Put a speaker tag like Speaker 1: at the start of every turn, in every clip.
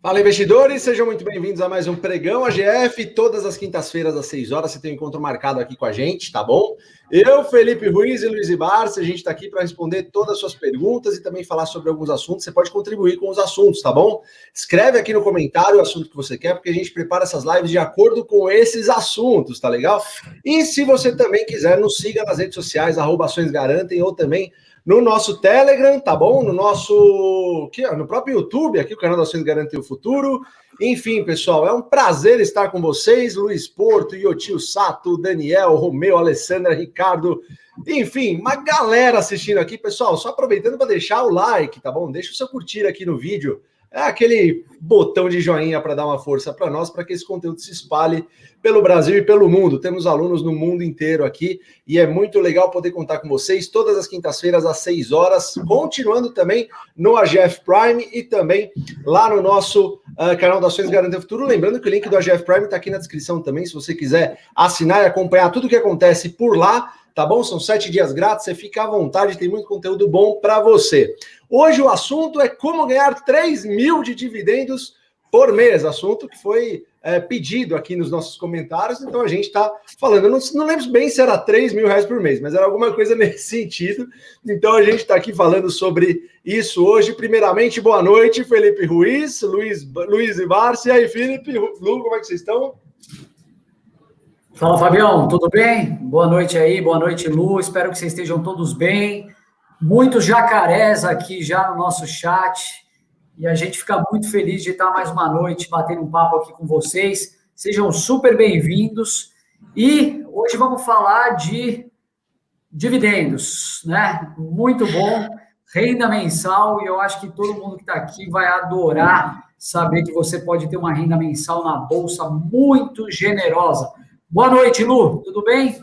Speaker 1: Fala, investidores, sejam muito bem-vindos a mais um Pregão AGF. Todas as quintas-feiras, às 6 horas, você tem um encontro marcado aqui com a gente, tá bom? Eu, Felipe Ruiz e Luiz Ibarce, a gente está aqui para responder todas as suas perguntas e também falar sobre alguns assuntos. Você pode contribuir com os assuntos, tá bom? Escreve aqui no comentário o assunto que você quer, porque a gente prepara essas lives de acordo com esses assuntos, tá legal? E se você também quiser, nos siga nas redes sociais, @Ações Garantem, ou também no nosso Telegram, tá bom? No nosso, no próprio YouTube, aqui o canal da Ações Garantem o Futuro. Enfim, pessoal, é um prazer estar com vocês. Luiz Porto, Iotil Sato, Daniel, Romeu, Alessandra, Ricardo. Enfim, uma galera assistindo aqui, pessoal. Só aproveitando para deixar o like, tá bom? Deixa o seu curtir aqui no vídeo. É aquele botão de joinha para dar uma força para nós, para que esse conteúdo se espalhe pelo Brasil e pelo mundo. Temos alunos no mundo inteiro aqui e é muito legal poder contar com vocês todas as quintas-feiras às 6 horas, continuando também no AGF Prime e também lá no nosso canal da Ações Garantem o Futuro. Lembrando que o link do AGF Prime está aqui na descrição também, se você quiser assinar e acompanhar tudo o que acontece por lá, tá bom? São 7 dias grátis, você fica à vontade, tem muito conteúdo bom para você. Hoje o assunto é como ganhar 3 mil de dividendos por mês, assunto que foi pedido aqui nos nossos comentários, então a gente está falando, eu não lembro bem se era 3 mil reais por mês, mas era alguma coisa nesse sentido, então a gente está aqui falando sobre isso hoje. Primeiramente, boa noite, Felipe Ruiz, Luiz Ibarce, e aí, Felipe, Lu, como é que vocês estão?
Speaker 2: Fala, Fabião, tudo bem? Boa noite aí, boa noite, Lu, espero que vocês estejam todos bem. Muitos jacarés aqui já no nosso chat e a gente fica muito feliz de estar mais uma noite batendo um papo aqui com vocês. Sejam super bem-vindos e hoje vamos falar de dividendos, né? Muito bom, renda mensal, e eu acho que todo mundo que está aqui vai adorar saber que você pode ter uma renda mensal na Bolsa muito generosa. Boa noite, Lu, tudo bem?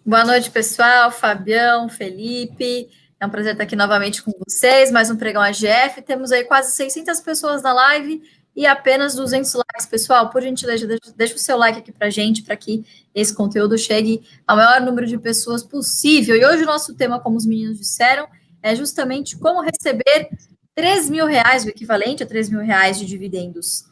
Speaker 3: Boa noite, pessoal, Fabião, Felipe, é um prazer estar aqui novamente com vocês, mais um Pregão AGF, temos aí quase 600 pessoas na live e apenas 200 likes, pessoal, por gentileza, deixa o seu like aqui pra gente, para que esse conteúdo chegue ao maior número de pessoas possível. E hoje o nosso tema, como os meninos disseram, é justamente como receber 3 mil reais, o equivalente a 3 mil reais de dividendos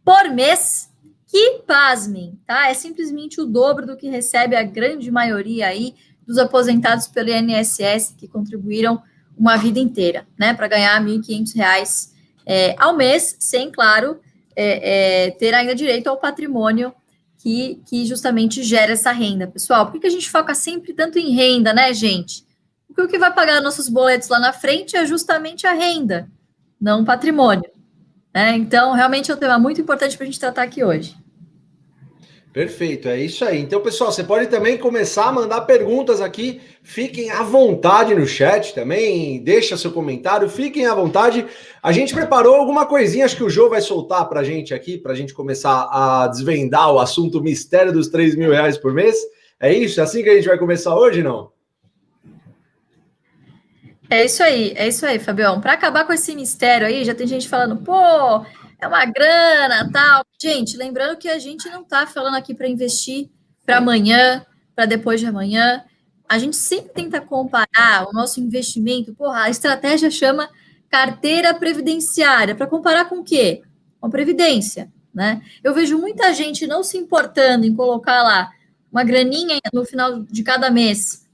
Speaker 3: por mês. Que, pasmem, tá? É simplesmente o dobro do que recebe a grande maioria aí dos aposentados pelo INSS que contribuíram uma vida inteira, né? Para ganhar R$ 1.500 ao mês, sem, claro, ter ainda direito ao patrimônio que justamente gera essa renda. Pessoal, por que a gente foca sempre tanto em renda, né, gente? Porque o que vai pagar nossos boletos lá na frente é justamente a renda, não o patrimônio. Então, realmente é um tema muito importante para a gente tratar aqui hoje.
Speaker 1: Perfeito, é isso aí. Então, pessoal, você pode também começar a mandar perguntas aqui. Fiquem à vontade no chat também, deixa seu comentário, fiquem à vontade. A gente preparou alguma coisinha, acho que o Jô vai soltar para a gente aqui, para a gente começar a desvendar o assunto mistério dos 3 mil reais por mês. É isso? É assim que a gente vai começar hoje, não?
Speaker 3: É isso aí, Fabião. Para acabar com esse mistério aí, já tem gente falando, pô, é uma grana, tal. Gente, lembrando que a gente não está falando aqui para investir para amanhã, para depois de amanhã. A gente sempre tenta comparar o nosso investimento. Porra, a estratégia chama carteira previdenciária. Para comparar com o quê? Com a previdência, né? Eu vejo muita gente não se importando em colocar lá uma graninha no final de cada mês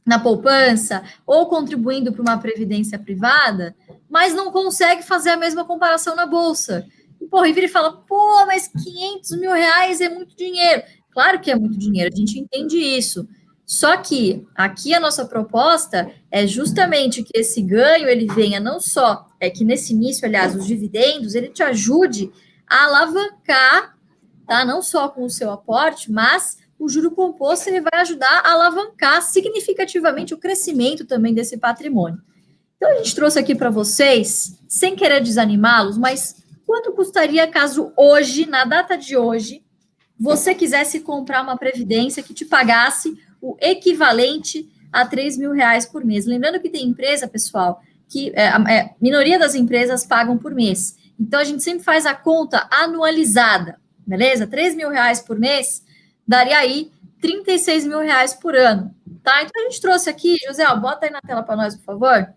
Speaker 3: na poupança, ou contribuindo para uma previdência privada, mas não consegue fazer a mesma comparação na bolsa. E, porra, e vira e fala, pô, mas 500 mil reais é muito dinheiro. Claro que é muito dinheiro, a gente entende isso. Só que aqui a nossa proposta é justamente que esse ganho, ele venha não só, que nesse início, aliás, os dividendos, ele te ajude a alavancar, tá? Não só com o seu aporte, mas o juro composto ele vai ajudar a alavancar significativamente o crescimento também desse patrimônio. Então, a gente trouxe aqui para vocês, sem querer desanimá-los, mas quanto custaria caso hoje, na data de hoje, você quisesse comprar uma previdência que te pagasse o equivalente a 3 mil reais por mês? Lembrando que tem empresa, pessoal, que a minoria das empresas pagam por mês. Então, a gente sempre faz a conta anualizada, beleza? 3 mil reais por mês daria aí 36 mil reais por ano, tá? Então, a gente trouxe aqui, José, bota aí na tela para nós, por favor.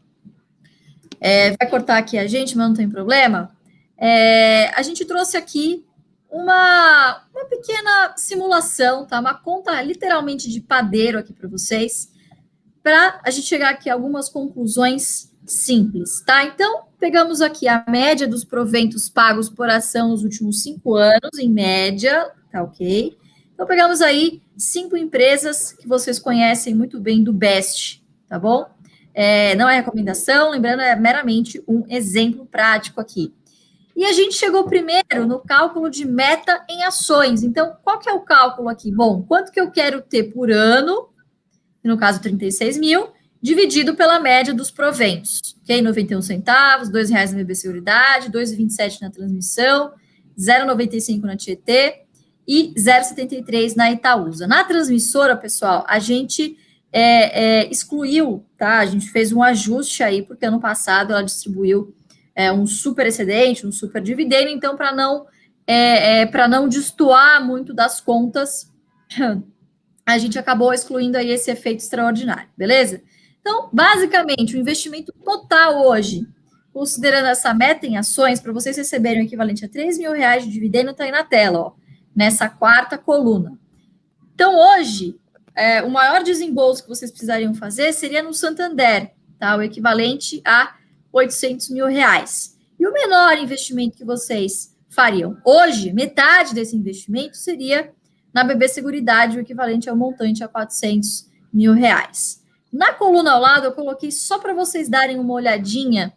Speaker 3: Vai cortar aqui a gente, mas não tem problema. a gente trouxe aqui uma pequena simulação, tá? Uma conta literalmente de padeiro aqui para vocês, para a gente chegar aqui a algumas conclusões simples, tá? Então, pegamos aqui a média dos proventos pagos por ação nos últimos 5 anos, em média, tá ok? Então, pegamos aí 5 empresas que vocês conhecem muito bem do BEST, tá bom? Não é recomendação, lembrando, é meramente um exemplo prático aqui. E a gente chegou primeiro no cálculo de meta em ações. Então, qual que é o cálculo aqui? Bom, quanto que eu quero ter por ano, no caso 36 mil, dividido pela média dos proventos, ok? 91 centavos, R$ 2,00 na BB Seguridade, 2,27 na transmissão, 0,95 na Tietê e 0,73 na Itaúsa. Na transmissora, pessoal, a gente excluiu, tá? A gente fez um ajuste aí, porque ano passado ela distribuiu um super excedente, um super dividendo, então, para não destoar muito das contas, a gente acabou excluindo aí esse efeito extraordinário, beleza? Então, basicamente, o investimento total hoje, considerando essa meta em ações, para vocês receberem o equivalente a R$ 3.000 de dividendo, está aí na tela, ó, nessa quarta coluna. Então, hoje, o maior desembolso que vocês precisariam fazer seria no Santander, tá? O equivalente a R$ 800 mil. E o menor investimento que vocês fariam hoje, metade desse investimento seria na BB Seguridade, o equivalente ao montante a R$ 400 mil. Na coluna ao lado, eu coloquei só para vocês darem uma olhadinha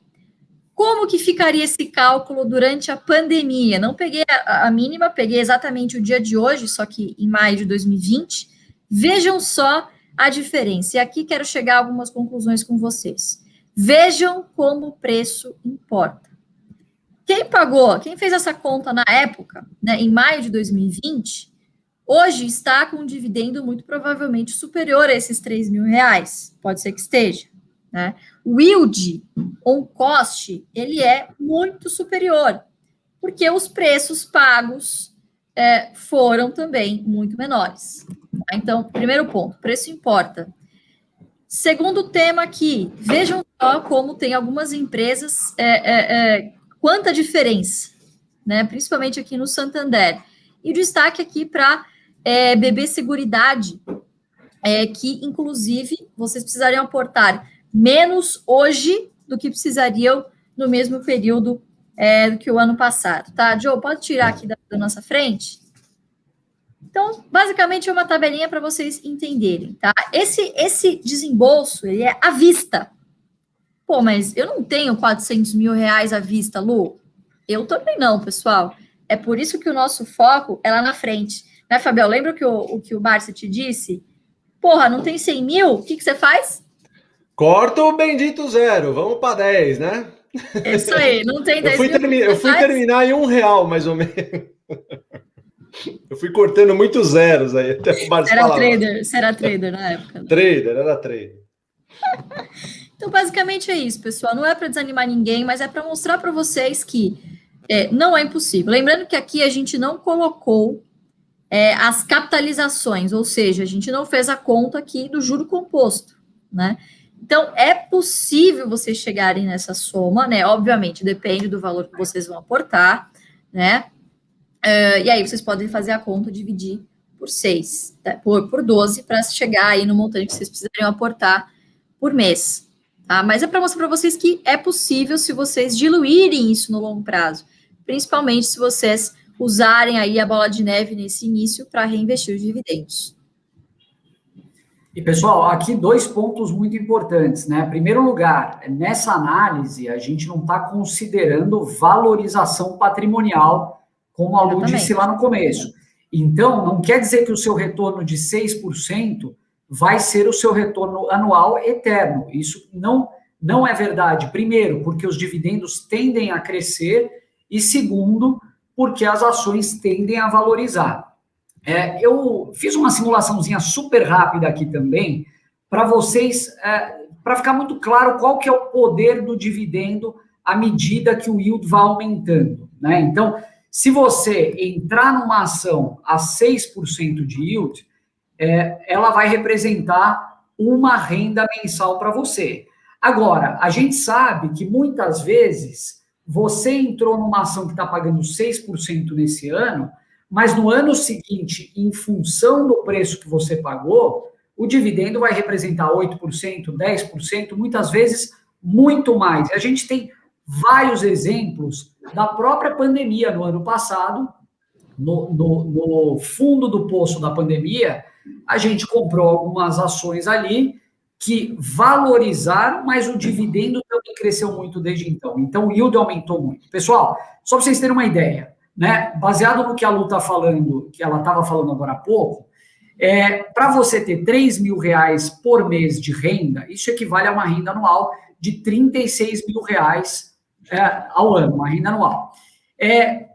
Speaker 3: como que ficaria esse cálculo durante a pandemia. Não peguei a mínima, peguei exatamente o dia de hoje, só que em maio de 2020. Vejam só a diferença. E aqui quero chegar a algumas conclusões com vocês. Vejam como o preço importa. Quem fez essa conta na época, né, em maio de 2020, hoje está com um dividendo muito provavelmente superior a esses R$ 3.000. Pode ser que esteja, né? O yield on cost, ele é muito superior, porque os preços pagos foram também muito menores. Tá? Então, primeiro ponto, preço importa. Segundo tema aqui, vejam só como tem algumas empresas, quanta diferença, né? Principalmente aqui no Santander. E o destaque aqui para BB Seguridade, que, inclusive, vocês precisariam aportar menos hoje do que precisariam no mesmo período do que o ano passado, tá? Joe, pode tirar aqui da nossa frente? Então, basicamente, é uma tabelinha para vocês entenderem, tá? Esse desembolso, ele é à vista. Pô, mas eu não tenho R$ 400 mil à vista, Lu. Eu também não, pessoal. É por isso que o nosso foco é lá na frente. Né, Fabião? Lembra o que o Barça te disse? Porra, não tem 100 mil? O que você faz?
Speaker 1: Corta o bendito 0. Vamos para 10, né?
Speaker 3: É isso aí. Não tem 10 mil.
Speaker 1: Eu fui terminar em R$ 1, mais ou menos. Eu fui cortando muitos zeros aí. Até o Barça
Speaker 3: Você era trader na época. Né?
Speaker 1: Era trader.
Speaker 3: Então, basicamente é isso, pessoal. Não é para desanimar ninguém, mas é para mostrar para vocês que não é impossível. Lembrando que aqui a gente não colocou as capitalizações, ou seja, a gente não fez a conta aqui do juro composto, né? Então, é possível vocês chegarem nessa soma, né? Obviamente, depende do valor que vocês vão aportar, né? E aí, vocês podem fazer a conta, dividir por 6, tá? por 12, para chegar aí no montante que vocês precisariam aportar por mês, tá? Mas é para mostrar para vocês que é possível se vocês diluírem isso no longo prazo, principalmente se vocês usarem aí a bola de neve nesse início para reinvestir os dividendos.
Speaker 2: E, pessoal, aqui 2 pontos muito importantes, né? Em primeiro lugar, nessa análise, a gente não está considerando valorização patrimonial, como a Lu disse lá no começo. Então, não quer dizer que o seu retorno de 6% vai ser o seu retorno anual eterno. Isso não é verdade. Primeiro, porque os dividendos tendem a crescer, e segundo, porque as ações tendem a valorizar. Eu fiz uma simulaçãozinha super rápida aqui também, para vocês, para ficar muito claro qual que é o poder do dividendo à medida que o yield vai aumentando, né? Então, se você entrar numa ação a 6% de yield, ela vai representar uma renda mensal para você. Agora, a gente sabe que muitas vezes você entrou numa ação que está pagando 6% nesse ano, mas no ano seguinte, em função do preço que você pagou, o dividendo vai representar 8%, 10%, muitas vezes muito mais. E a gente tem vários exemplos da própria pandemia no ano passado. No fundo do poço da pandemia, a gente comprou algumas ações ali que valorizaram, mas o dividendo também cresceu muito desde então. Então, o yield aumentou muito. Pessoal, só para vocês terem uma ideia, né? Baseado no que a Lu está falando, que ela estava falando agora há pouco, para você ter R$3.000 por mês de renda, isso equivale a uma renda anual de R$36.000 ao ano, uma renda anual.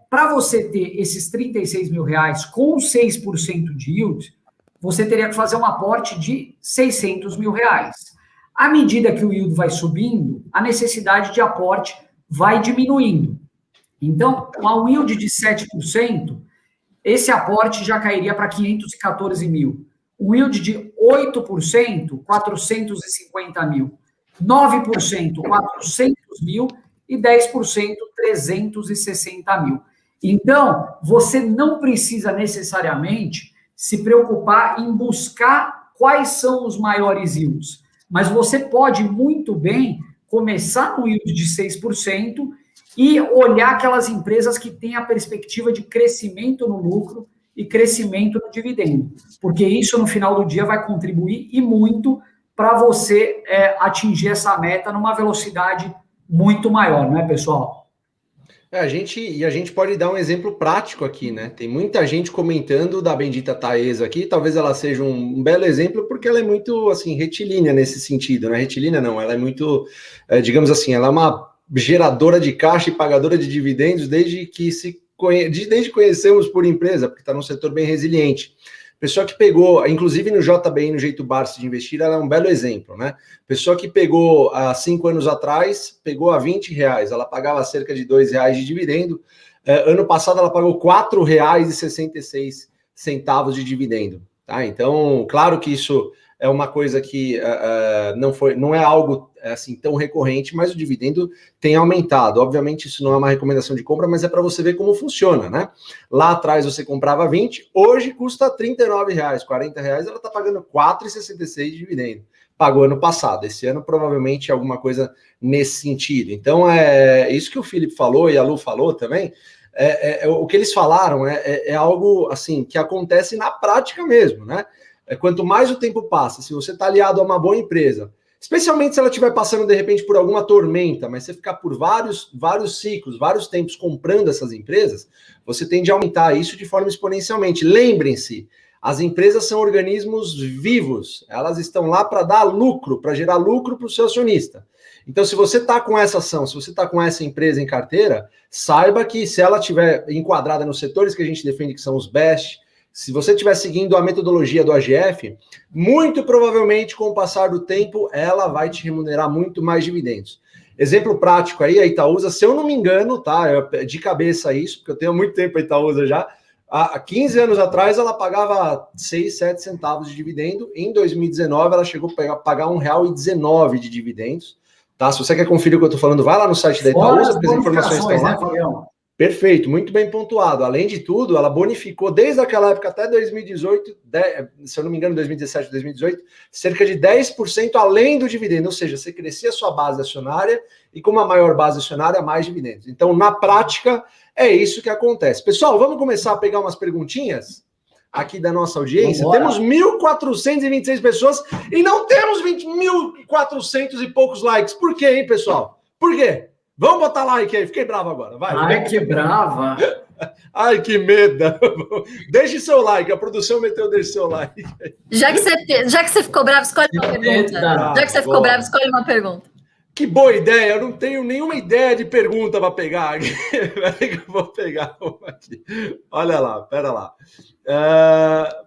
Speaker 2: Para você ter esses R$36.000 com 6% de yield, você teria que fazer um aporte de R$600.000. À medida que o yield vai subindo, a necessidade de aporte vai diminuindo. Então, com a yield de 7%, esse aporte já cairia para 514 mil. O yield de 8%, 450 mil. 9%, 400 mil. E 10%, 360 mil. Então, você não precisa necessariamente se preocupar em buscar quais são os maiores yields. Mas você pode muito bem começar no yield de 6% e olhar aquelas empresas que têm a perspectiva de crescimento no lucro e crescimento no dividendo. Porque isso, no final do dia, vai contribuir e muito para você atingir essa meta numa velocidade muito maior, não é, pessoal?
Speaker 1: A gente pode dar um exemplo prático aqui, né? Tem muita gente comentando da bendita Taesa aqui, talvez ela seja um belo exemplo, porque ela é muito, assim, retilínea nesse sentido, né? Retilínea não, ela é muito, digamos assim, ela é uma geradora de caixa e pagadora de dividendos desde que conhecemos por empresa, porque está num setor bem resiliente. Pessoa que pegou, inclusive no JBI, no Jeito Barça de Investir, ela é um belo exemplo, né? Pessoa que pegou há 5 anos atrás, pegou a R$20, ela pagava cerca de R$2 de dividendo. Ano passado ela pagou R$4,66 de dividendo, tá? Então, claro que isso é uma coisa que não é algo assim tão recorrente, mas o dividendo tem aumentado. Obviamente, isso não é uma recomendação de compra, mas é para você ver como funciona, né? Lá atrás você comprava 20, hoje custa R$39, R$40, ela está pagando R$4,66 de dividendo. Pagou ano passado, esse ano provavelmente alguma coisa nesse sentido. Então, isso que o Felipe falou e a Lu falou também, o que eles falaram é algo assim que acontece na prática mesmo, né? Quanto mais o tempo passa, se você está aliado a uma boa empresa, especialmente se ela estiver passando, de repente, por alguma tormenta, mas você ficar por vários ciclos, vários tempos comprando essas empresas, você tende a aumentar isso de forma exponencialmente. Lembrem-se, as empresas são organismos vivos, elas estão lá para dar lucro, para gerar lucro para o seu acionista. Então, se você está com essa ação, se você está com essa empresa em carteira, saiba que se ela estiver enquadrada nos setores que a gente defende, que são os best, se você estiver seguindo a metodologia do AGF, muito provavelmente, com o passar do tempo, ela vai te remunerar muito mais dividendos. Exemplo prático aí, a Itaúsa, se eu não me engano, tá? De cabeça isso, porque eu tenho muito tempo a Itaúsa já. Há 15 anos atrás, ela pagava 6, 7 centavos de dividendo. Em 2019, ela chegou a pagar R$1,19 de dividendos. Tá? Se você quer conferir o que eu estou falando, vai lá no site da Itaúsa, porque as informações estão lá.
Speaker 2: Fabião?
Speaker 1: Perfeito, muito bem pontuado. Além de tudo, ela bonificou desde aquela época até 2018, se eu não me engano, 2017, 2018, cerca de 10% além do dividendo, ou seja, você crescia a sua base acionária e com uma maior base acionária, mais dividendos. Então, na prática, é isso que acontece. Pessoal, vamos começar a pegar umas perguntinhas aqui da nossa audiência.
Speaker 2: Vambora.
Speaker 1: Temos 1.426 pessoas e não temos 1.400 e poucos likes. Por quê, hein, pessoal? Por quê? Vamos botar like aí, fiquei bravo agora, vai.
Speaker 2: Ai, que brava.
Speaker 1: Ai, que medo. Deixe seu like, a produção meteu, deixe seu like.
Speaker 3: Já que você ficou bravo, escolhe uma pergunta. Já que você ficou bravo, escolhe uma pergunta.
Speaker 1: Que boa ideia, eu não tenho nenhuma ideia de pergunta para pegar aqui. Eu vou pegar uma aqui. Olha lá, pera lá.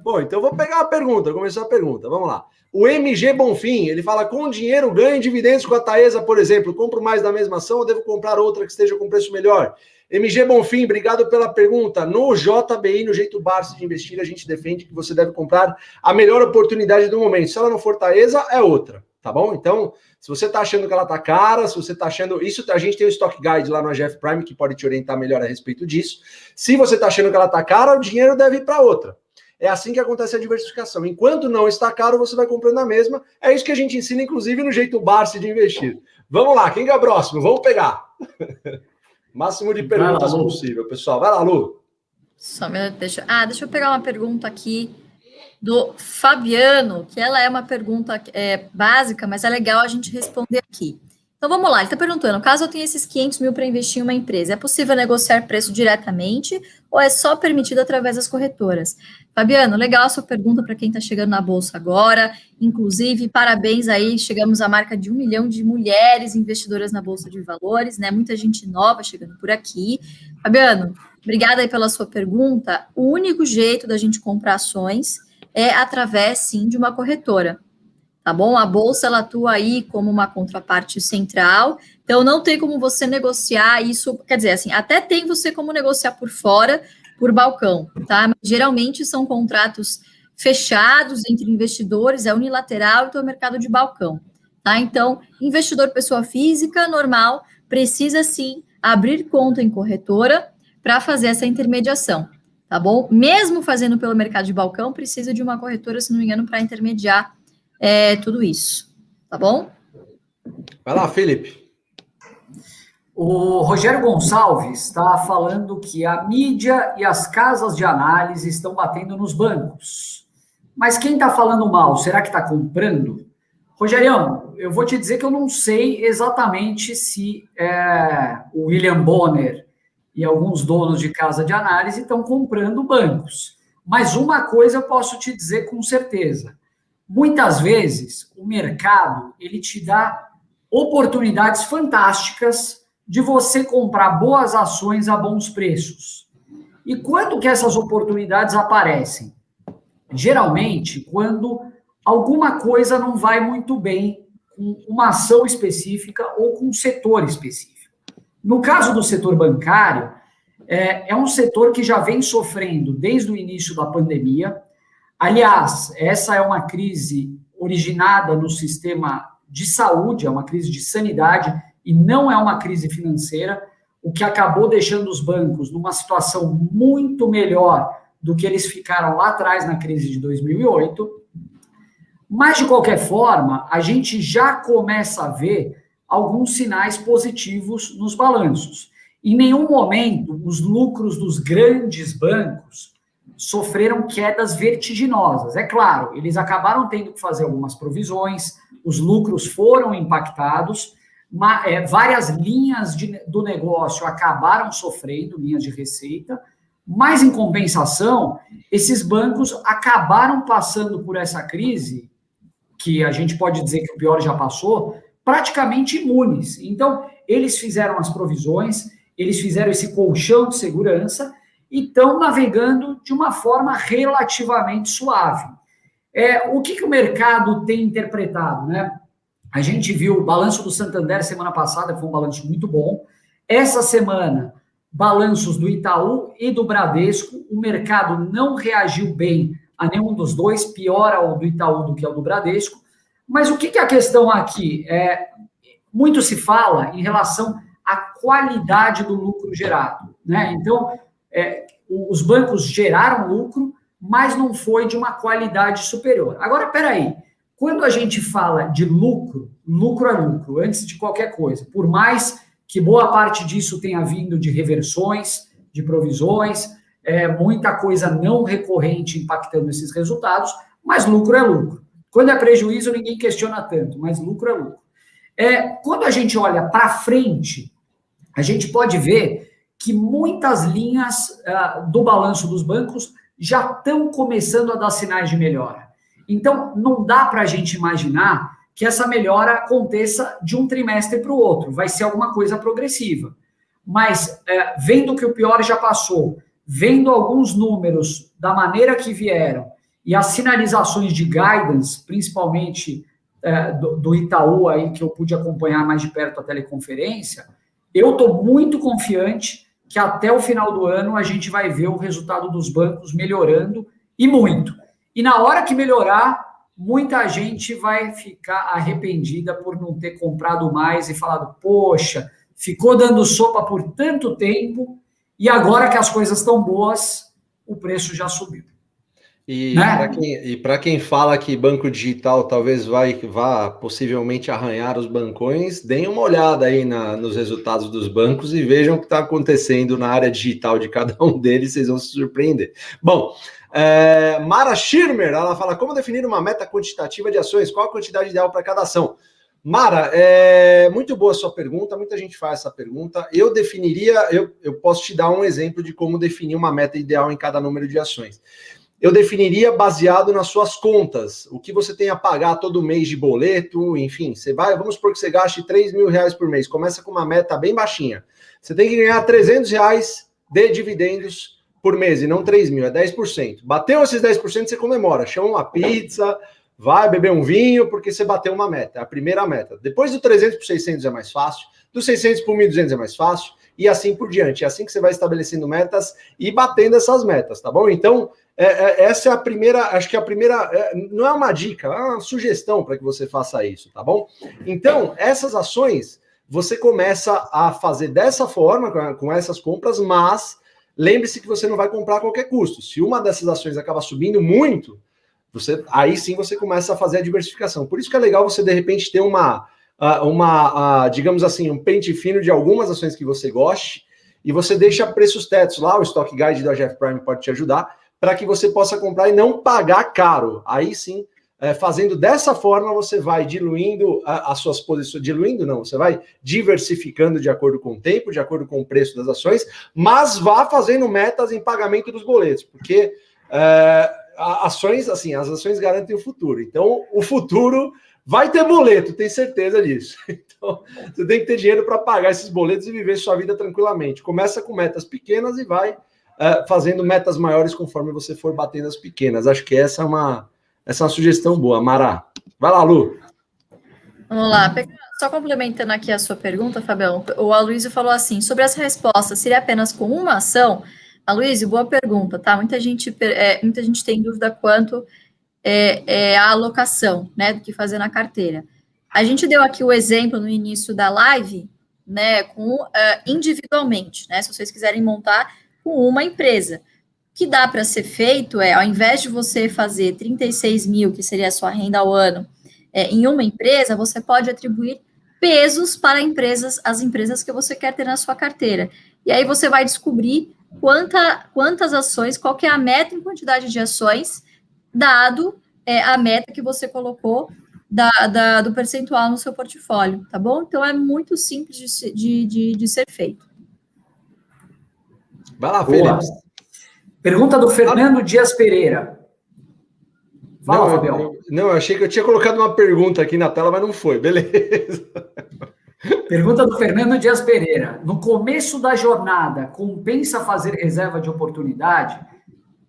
Speaker 1: Bom, então eu vou pegar a pergunta, começar a pergunta, vamos lá. O MG Bonfim, ele fala, com dinheiro ganho dividendos com a Taesa, por exemplo, compro mais da mesma ação ou devo comprar outra que esteja com preço melhor? MG Bonfim, obrigado pela pergunta. No JBI, no Jeito Barça de Investir, a gente defende que você deve comprar a melhor oportunidade do momento. Se ela não for Taesa, é outra. tá bom? Então, se você está achando que ela está cara, se você está achando... Isso, a gente tem o Stock Guide lá no AGF Prime, que pode te orientar melhor a respeito disso. Se você está achando que ela está cara, o dinheiro deve ir para outra. É assim que acontece a diversificação. Enquanto não está caro, você vai comprando a mesma. É isso que a gente ensina, inclusive, no jeito Barsi de investir. Vamos lá, quem é o próximo? Vamos pegar. Máximo de perguntas possível, pessoal. Vai lá, Lu.
Speaker 3: Deixa eu pegar uma pergunta aqui do Fabiano, que ela é uma pergunta básica, mas é legal a gente responder aqui. Então, vamos lá, ele está perguntando, caso eu tenha esses 500 mil para investir em uma empresa, é possível negociar preço diretamente ou é só permitido através das corretoras? Fabiano, legal a sua pergunta para quem está chegando na Bolsa agora, inclusive, parabéns aí, chegamos à marca de 1 milhão de mulheres investidoras na Bolsa de Valores, né, muita gente nova chegando por aqui. Fabiano, obrigada aí pela sua pergunta. O único jeito da gente comprar ações é através, sim, de uma corretora. Tá bom? A Bolsa, ela atua aí como uma contraparte central, então não tem como você negociar isso, quer dizer, assim, até tem você como negociar por fora, por balcão, tá? Mas geralmente são contratos fechados entre investidores, é unilateral, então é mercado de balcão, tá? Então, investidor pessoa física, normal, precisa sim abrir conta em corretora para fazer essa intermediação, tá bom? Mesmo fazendo pelo mercado de balcão, precisa de uma corretora, se não me engano, para intermediar tudo isso, tá bom?
Speaker 1: Vai lá, Felipe.
Speaker 2: O Rogério Gonçalves está falando que a mídia e as casas de análise estão batendo nos bancos. Mas quem está falando mal, será que está comprando? Rogerião, eu vou te dizer que eu não sei exatamente se o William Bonner e alguns donos de casa de análise estão comprando bancos. Mas uma coisa eu posso te dizer com certeza. Muitas vezes, o mercado, ele te dá oportunidades fantásticas de você comprar boas ações a bons preços. E quando que essas oportunidades aparecem? Geralmente, quando alguma coisa não vai muito bem com uma ação específica ou com um setor específico. No caso do setor bancário, é um setor que já vem sofrendo desde o início da pandemia. Aliás, essa é uma crise originada no sistema de saúde, é uma crise de sanidade e não é uma crise financeira, o que acabou deixando os bancos numa situação muito melhor do que eles ficaram lá atrás na crise de 2008. Mas, de qualquer forma, a gente já começa a ver alguns sinais positivos nos balanços. Em nenhum momento, os lucros dos grandes bancos sofreram quedas vertiginosas. É claro, eles acabaram tendo que fazer algumas provisões, os lucros foram impactados, várias linhas do negócio acabaram sofrendo, linhas de receita, mas, em compensação, esses bancos acabaram passando por essa crise, que a gente pode dizer que o pior já passou, praticamente imunes. Então, eles fizeram as provisões, eles fizeram esse colchão de segurança, e estão navegando de uma forma relativamente suave. O que o mercado tem interpretado, né? A gente viu o balanço do Santander semana passada, que foi um balanço muito bom. Essa semana, balanços do Itaú e do Bradesco. O mercado não reagiu bem a nenhum dos dois, pior ao do Itaú do que ao do Bradesco. Mas o que é a questão aqui? Muito se fala em relação à qualidade do lucro gerado, né? Então, os bancos geraram lucro, mas não foi de uma qualidade superior. Agora, peraí, quando a gente fala de lucro, lucro é lucro, antes de qualquer coisa. Por mais que boa parte disso tenha vindo de reversões, de provisões, muita coisa não recorrente impactando esses resultados, mas lucro é lucro. Quando é prejuízo, ninguém questiona tanto, mas lucro é lucro. Quando a gente olha para frente, a gente pode ver que muitas linhas do balanço dos bancos já estão começando a dar sinais de melhora. Então, não dá para a gente imaginar que essa melhora aconteça de um trimestre para o outro. Vai ser alguma coisa progressiva. Mas, vendo que o pior já passou, vendo alguns números da maneira que vieram e as sinalizações de guidance, principalmente do Itaú, aí, que eu pude acompanhar mais de perto a teleconferência, eu estou muito confiante que até o final do ano a gente vai ver o resultado dos bancos melhorando, e muito. E na hora que melhorar, muita gente vai ficar arrependida por não ter comprado mais e falado, poxa, ficou dando sopa por tanto tempo e agora que as coisas estão boas, o preço já subiu.
Speaker 1: E para quem fala que banco digital talvez vá possivelmente arranhar os bancões, deem uma olhada aí nos resultados dos bancos e vejam o que está acontecendo na área digital de cada um deles, vocês vão se surpreender. Bom, Mara Schirmer, ela fala, como definir uma meta quantitativa de ações? Qual a quantidade ideal para cada ação? Mara, muito boa a sua pergunta, muita gente faz essa pergunta. Eu definiria, eu posso te dar um exemplo de como definir uma meta ideal em cada número de ações. Eu definiria baseado nas suas contas, o que você tem a pagar todo mês de boleto, enfim, vamos supor que você gaste R$3.000 por mês, começa com uma meta bem baixinha. Você tem que ganhar R$300 de dividendos por mês, e não 3.000, é 10%. Bateu esses 10%, você comemora, chama uma pizza, vai beber um vinho, porque você bateu uma meta, é a primeira meta. Depois do 300 para 600 é mais fácil, do 600 para 1.200 é mais fácil, e assim por diante. É assim que você vai estabelecendo metas e batendo essas metas, tá bom? Então, essa é a primeira, acho que a primeira, não é uma dica, é uma sugestão para que você faça isso, tá bom? Então, essas ações, você começa a fazer dessa forma, com essas compras, mas lembre-se que você não vai comprar a qualquer custo. Se uma dessas ações acaba subindo muito, aí sim você começa a fazer a diversificação. Por isso que é legal você, de repente, ter digamos assim, um pente fino de algumas ações que você goste, e você deixa preços tetos lá, o Stock Guide da GF Prime pode te ajudar, para que você possa comprar e não pagar caro. Aí sim, fazendo dessa forma, você vai diluindo as suas posições, diluindo não, você vai diversificando de acordo com o tempo, de acordo com o preço das ações, mas vá fazendo metas em pagamento dos boletos, porque ações, assim, as ações garantem o futuro. Então, o futuro vai ter boleto, tenho certeza disso. Então, você tem que ter dinheiro para pagar esses boletos e viver sua vida tranquilamente. Começa com metas pequenas e vai fazendo metas maiores conforme você for batendo as pequenas. Acho que essa é uma sugestão boa. Mara, vai lá, Lu.
Speaker 3: Vamos lá. Só complementando aqui a sua pergunta, Fabião, o Aloysio falou assim, sobre as respostas, seria apenas com uma ação? Aloysio, boa pergunta, tá? Muita gente tem dúvida quanto a alocação, né, do que fazer na carteira. A gente deu aqui o exemplo no início da live, né, com individualmente, né, se vocês quiserem montar com uma empresa. O que dá para ser feito ao invés de você fazer 36 mil, que seria a sua renda ao ano, em uma empresa, você pode atribuir pesos para as empresas que você quer ter na sua carteira. E aí você vai descobrir quantas ações, qual que é a meta em quantidade de ações, dado a meta que você colocou do percentual no seu portfólio, tá bom? Então, é muito simples de ser feito.
Speaker 1: Vai lá, Felipe.
Speaker 2: Pergunta do Fernando Dias Pereira. Fala, Fabião.
Speaker 1: Eu achei que eu tinha colocado uma pergunta aqui na tela, mas não foi. Beleza.
Speaker 2: Pergunta do Fernando Dias Pereira. No começo da jornada, compensa fazer reserva de oportunidade?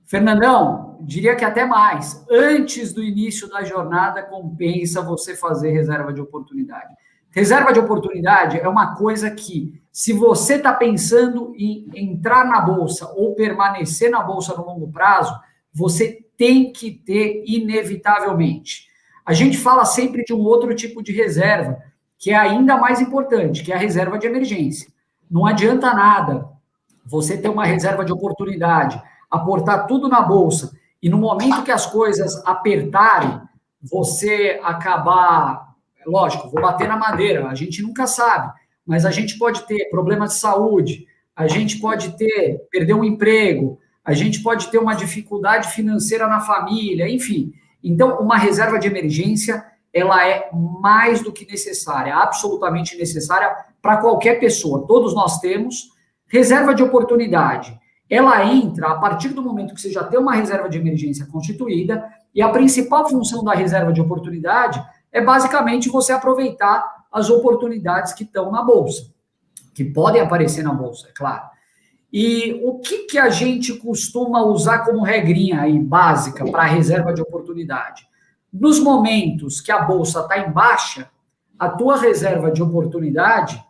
Speaker 2: Fernandão, diria que até mais. Antes do início da jornada, compensa você fazer reserva de oportunidade. Reserva de oportunidade é uma coisa que, se você está pensando em entrar na Bolsa ou permanecer na Bolsa no longo prazo, você tem que ter inevitavelmente. A gente fala sempre de um outro tipo de reserva, que é ainda mais importante, que é a reserva de emergência. Não adianta nada você ter uma reserva de oportunidade, aportar tudo na Bolsa, e no momento que as coisas apertarem, você acabar... Lógico, vou bater na madeira, a gente nunca sabe, mas a gente pode ter problema de saúde, a gente pode perder um emprego, a gente pode ter uma dificuldade financeira na família, enfim. Então, uma reserva de emergência, ela é mais do que necessária, absolutamente necessária para qualquer pessoa. Todos nós temos. Reserva de oportunidade, ela entra a partir do momento que você já tem uma reserva de emergência constituída, e a principal função da reserva de oportunidade é basicamente você aproveitar as oportunidades que estão na Bolsa, que podem aparecer na Bolsa, é claro. E o que a gente costuma usar como regrinha aí, básica, para a reserva de oportunidade? Nos momentos que a Bolsa está em baixa, a tua reserva de oportunidade,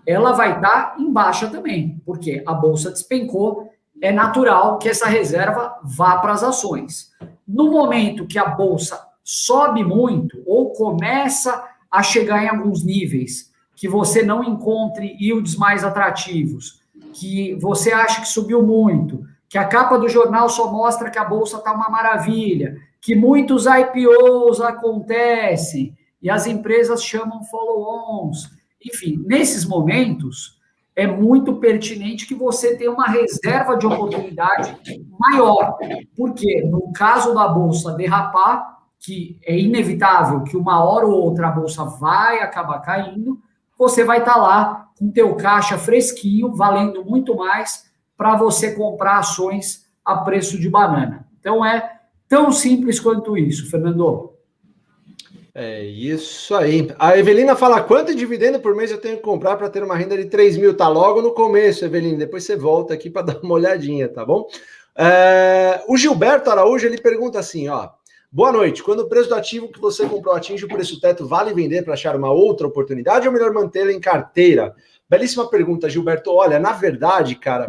Speaker 2: ela vai estar em baixa também, porque a Bolsa despencou, é natural que essa reserva vá para as ações. No momento que a Bolsa sobe muito ou começa a chegar em alguns níveis que você não encontre yields mais atrativos, que você acha que subiu muito, que a capa do jornal só mostra que a bolsa está uma maravilha, que muitos IPOs acontecem e as empresas chamam follow-ons. Enfim, nesses momentos, é muito pertinente que você tenha uma reserva de oportunidade maior. Porque, no caso da bolsa derrapar, que é inevitável que uma hora ou outra a bolsa vai acabar caindo, você vai estar lá com o teu caixa fresquinho, valendo muito mais para você comprar ações a preço de banana. Então, é tão simples quanto isso, Fernando.
Speaker 1: É isso aí. A Evelina fala, quanto dividendo por mês eu tenho que comprar para ter uma renda de 3 mil? Tá logo no começo, Evelina. Depois você volta aqui para dar uma olhadinha, tá bom? O Gilberto Araújo, ele pergunta assim, ó. Boa noite. Quando o preço do ativo que você comprou atinge o preço teto, vale vender para achar uma outra oportunidade ou melhor mantê-lo em carteira? Belíssima pergunta, Gilberto. Olha, na verdade, cara,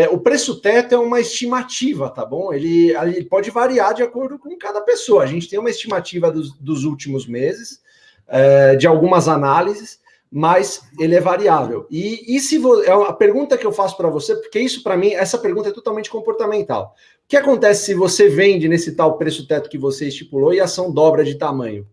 Speaker 1: o preço teto é uma estimativa, tá bom? Ele pode variar de acordo com cada pessoa. A gente tem uma estimativa dos últimos meses, de algumas análises, mas ele é variável. E se é a pergunta que eu faço para você, porque isso para mim, essa pergunta é totalmente comportamental. O que acontece se você vende nesse tal preço teto que você estipulou e a ação dobra de tamanho?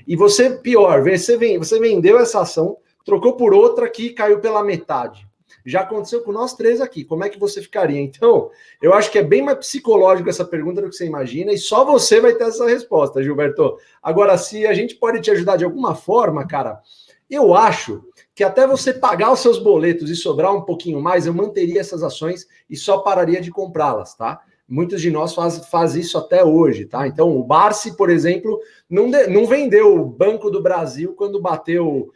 Speaker 1: E você, pior, você vendeu essa ação, trocou por outra que caiu pela metade. Já aconteceu com nós três aqui. Como é que você ficaria? Então, eu acho que é bem mais psicológico essa pergunta do que você imagina e só você vai ter essa resposta, Gilberto. Agora, se a gente pode te ajudar de alguma forma, cara, eu acho que até você pagar os seus boletos e sobrar um pouquinho mais, eu manteria essas ações e só pararia de comprá-las, tá? Muitos de nós fazem isso até hoje, tá? Então, o Barsi, por exemplo, não vendeu o Banco do Brasil quando bateu,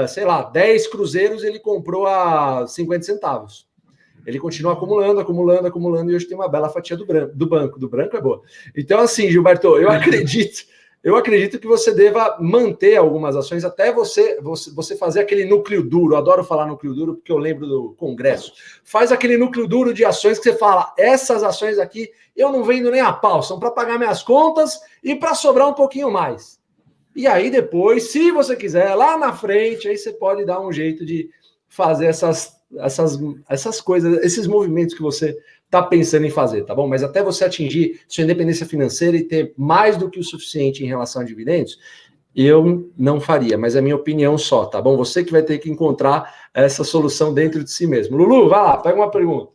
Speaker 1: sei lá, 10 cruzeiros, ele comprou a 50 centavos. Ele continua acumulando, e hoje tem uma bela fatia do banco. Do branco é boa. Então, assim, Gilberto, eu acredito que você deva manter algumas ações até você fazer aquele núcleo duro. Eu adoro falar núcleo duro porque eu lembro do Congresso. Faz aquele núcleo duro de ações que você fala, essas ações aqui eu não vendo nem a pau, são para pagar minhas contas e para sobrar um pouquinho mais. E aí depois, se você quiser, lá na frente, aí você pode dar um jeito de fazer essas coisas, esses movimentos que você está pensando em fazer, tá bom? Mas até você atingir sua independência financeira e ter mais do que o suficiente em relação a dividendos, eu não faria, mas é a minha opinião só, tá bom? Você que vai ter que encontrar essa solução dentro de si mesmo. Lulu, vai lá, pega uma pergunta.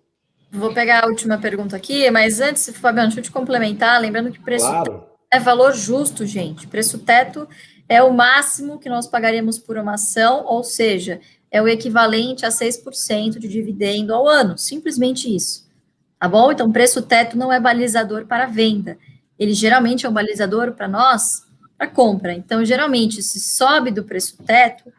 Speaker 3: Vou pegar a última pergunta aqui, mas antes, Fabiano, deixa eu te complementar, lembrando que preço
Speaker 1: Claro.
Speaker 3: é valor justo, gente. Preço teto é o máximo que nós pagaríamos por uma ação, ou seja, é o equivalente a 6% de dividendo ao ano, simplesmente isso. Tá bom? Então, preço teto não é balizador para venda. Ele geralmente é um balizador para nós, para compra. Então, geralmente, se sobe do preço teto,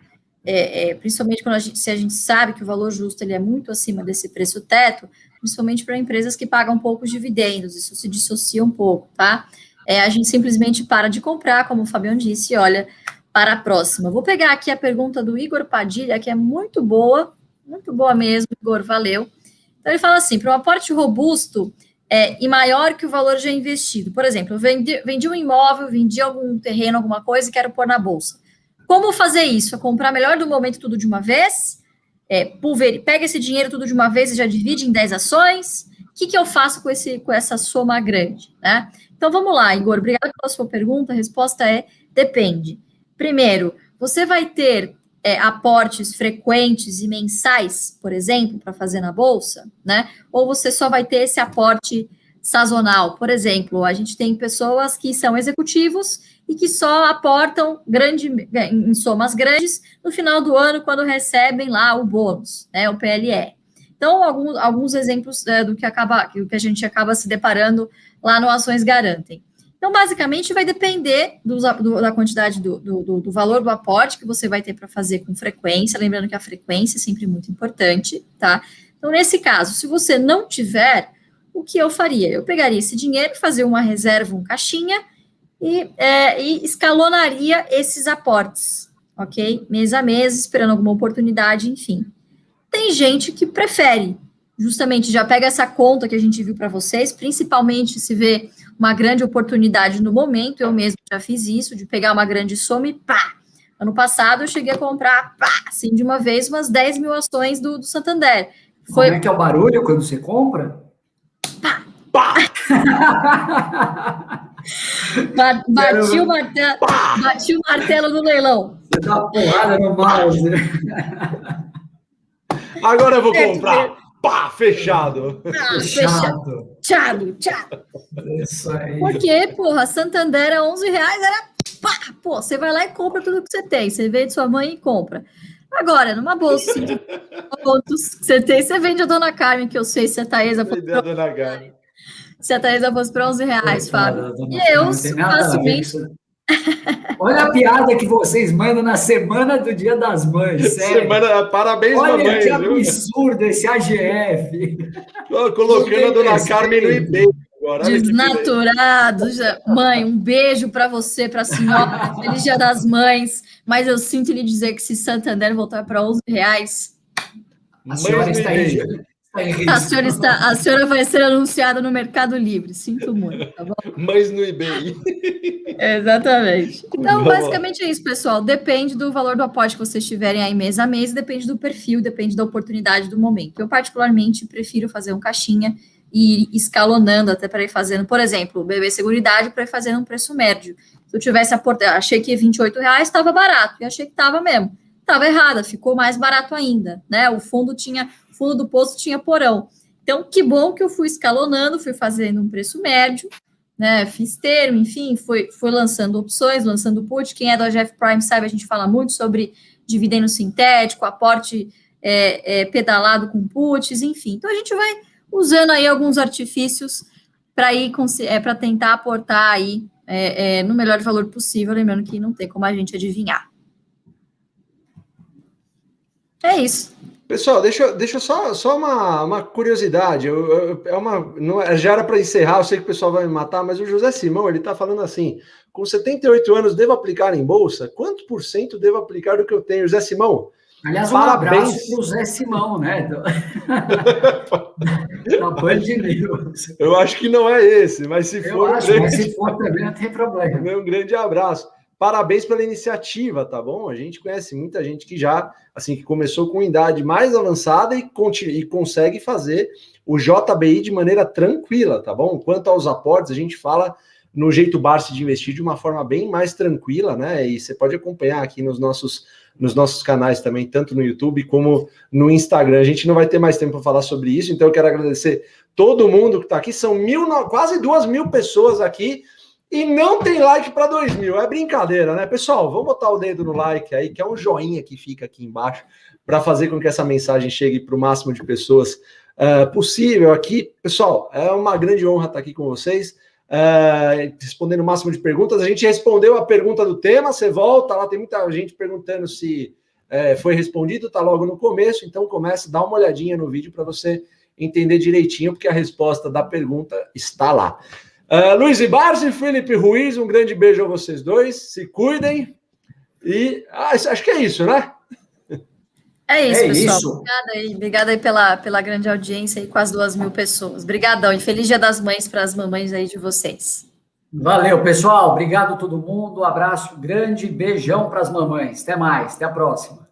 Speaker 3: principalmente quando se a gente sabe que o valor justo ele é muito acima desse preço teto, principalmente para empresas que pagam poucos dividendos, isso se dissocia um pouco, tá? A gente simplesmente para de comprar, como o Fabiano disse, e olha para a próxima. Vou pegar aqui a pergunta do Igor Padilha, que é muito boa mesmo, Igor, valeu. Então, ele fala assim, para um aporte robusto e maior que o valor já investido. Por exemplo, eu vendi um imóvel, vendi algum terreno, alguma coisa e quero pôr na bolsa. Como fazer isso? É comprar melhor do momento tudo de uma vez? Pega esse dinheiro tudo de uma vez e já divide em 10 ações? O que eu faço com essa soma grande? Né? Então, vamos lá, Igor, obrigada pela sua pergunta. A resposta depende. Primeiro, você vai ter aportes frequentes e mensais, por exemplo, para fazer na bolsa, né? Ou você só vai ter esse aporte sazonal. Por exemplo, a gente tem pessoas que são executivos e que só aportam em somas grandes no final do ano, quando recebem lá o bônus, né, o PLR. Então, alguns exemplos do que a gente acaba se deparando lá no Ações Garantem. Então, basicamente, vai depender da quantidade do valor do aporte que você vai ter para fazer com frequência, lembrando que a frequência é sempre muito importante, tá? Então, nesse caso, se você não tiver, o que eu faria? Eu pegaria esse dinheiro, fazia uma reserva, um caixinha, e escalonaria esses aportes, ok? Mês a mês, esperando alguma oportunidade, enfim. Tem gente que prefere, justamente, já pega essa conta que a gente viu para vocês, principalmente se vê uma grande oportunidade no momento, eu mesmo já fiz isso, de pegar uma grande soma e pá! Ano passado eu cheguei a comprar, pá, assim, de uma vez, umas 10 mil ações do Santander.
Speaker 2: Como é que é o barulho quando você compra?
Speaker 3: Pá!
Speaker 1: Pá!
Speaker 3: Bati o martelo no leilão.
Speaker 2: Você dá uma porrada no mouse.
Speaker 1: Agora eu vou comprar. Pá, fechado.
Speaker 2: Fechado.
Speaker 3: Tchado.
Speaker 2: Isso aí.
Speaker 3: Porque, porra, Santander é R$11, era pá, pô, você vai lá e compra tudo que você tem. Você vende sua mãe e compra. Agora, numa bolsa assim, de pontos que você tem, você vende a Dona Carmen, que eu sei se a Thaisa fosse para R$11, Fábio. E eu facilmente.
Speaker 2: Olha a piada que vocês mandam na semana do Dia das Mães, sério.
Speaker 1: Parabéns,
Speaker 2: olha
Speaker 1: mamãe.
Speaker 2: Que absurdo esse AGF.
Speaker 1: Colocando a Dona Carmen no eBay.
Speaker 3: Agora, desnaturado. Mãe, um beijo para você, para a senhora. Feliz Dia das Mães. Mas eu sinto lhe dizer que se Santander voltar para R$11,
Speaker 2: a senhora está em risco.
Speaker 3: A senhora vai ser anunciada no Mercado Livre. Sinto muito, tá bom?
Speaker 1: Mas no eBay.
Speaker 3: Exatamente. Então, basicamente é isso, pessoal. Depende do valor do aporte que vocês tiverem aí mês a mês, depende do perfil, depende da oportunidade do momento. Eu, particularmente, prefiro fazer um caixinha e ir escalonando até para ir fazendo, por exemplo, o BB Seguridade para ir fazendo um preço médio. Se eu tivesse achei que R$28 estava barato, e achei que estava mesmo. Estava errada, ficou mais barato ainda, né? O fundo do poço tinha porão. Então, que bom que eu fui escalonando, fui fazendo um preço médio, né? Fiz termo, enfim, fui lançando opções, lançando put. Quem é do AGF Prime sabe, a gente fala muito sobre dividendo sintético, aporte pedalado com puts, enfim. Então, a gente vai usando aí alguns artifícios para tentar aportar aí no melhor valor possível, lembrando que não tem como a gente adivinhar. É isso.
Speaker 1: Pessoal, deixa só uma curiosidade. Já era para encerrar, eu sei que o pessoal vai me matar, mas o José Simão, ele está falando assim, com 78 anos, devo aplicar em bolsa? Quanto por cento devo aplicar do que eu tenho? José Simão,
Speaker 2: aliás, um abraço para o José Simão, né? Da Band News.
Speaker 1: Eu acho que não é esse, mas se for...
Speaker 2: mas se for também não tem problema.
Speaker 1: Um grande abraço. Parabéns pela iniciativa, tá bom? A gente conhece muita gente que já, assim, que começou com idade mais avançada e consegue fazer o JBI de maneira tranquila, tá bom? Quanto aos aportes, a gente fala no jeito Barsi de investir de uma forma bem mais tranquila, né? E você pode acompanhar aqui nos nossos canais também, tanto no YouTube como no Instagram. A gente não vai ter mais tempo para falar sobre isso, então eu quero agradecer todo mundo que está aqui. São quase 2.000 pessoas aqui. E não tem like para 2.000, é brincadeira, né? Pessoal, vamos botar o dedo no like aí, que é um joinha que fica aqui embaixo, para fazer com que essa mensagem chegue para o máximo de pessoas possível aqui. Pessoal, é uma grande honra estar aqui com vocês, respondendo o máximo de perguntas. A gente respondeu a pergunta do tema, você volta lá, tem muita gente perguntando se foi respondido, tá logo no começo, então comece, dá uma olhadinha no vídeo para você entender direitinho, porque a resposta da pergunta está lá. Luiz Barsi e Felipe Ruiz, um grande beijo a vocês dois, se cuidem e acho que é isso, né?
Speaker 3: É isso, pessoal. Obrigada aí pela grande audiência e quase 2.000 pessoas. Obrigadão e feliz Dia das Mães para as mamães aí de vocês.
Speaker 2: Valeu, pessoal. Obrigado a todo mundo. Um abraço grande, beijão para as mamães. Até mais, até a próxima.